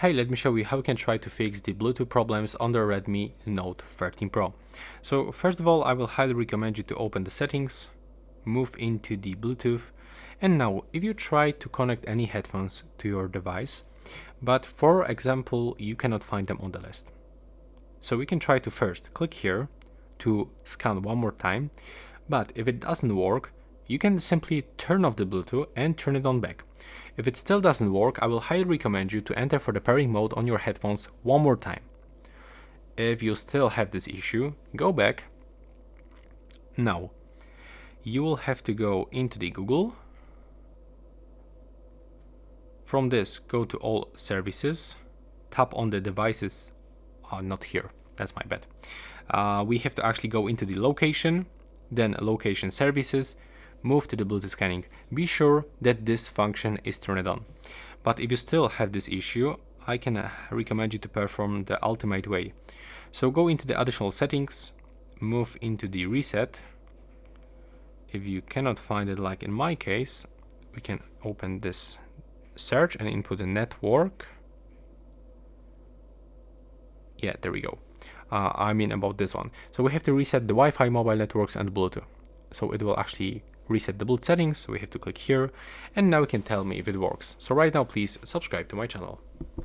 Hey, let me show you how you can try to fix the Bluetooth problems on the Redmi Note 13 Pro. So first of all, I will highly recommend you to open the settings, move into the Bluetooth, and now if you try to connect any headphones to your device, but for example, you cannot find them on the list. So we can try to first click here to scan one more time, but if it doesn't work, you can simply turn off the Bluetooth and turn it on back. If it still doesn't work, I will highly recommend you to enter for the pairing mode on your headphones one more time. If you still have this issue, go back. Now, you will have to go into the Google. From this, go to all services, tap on the devices, not here, that's my bad. We have to actually go into the location, then location services, move to the Bluetooth scanning. Be sure that this function is turned on. But if you still have this issue, I can recommend you to perform the ultimate way. So go into the additional settings, move into the reset. If you cannot find it, like in my case, we can open this search and input the network. Yeah, there we go. I mean about this one. So we have to reset the Wi-Fi, mobile networks, and Bluetooth. So it will actually reset the Bluetooth settings. So we have to click here, and now it can tell me if it works. So right now, please subscribe to my channel.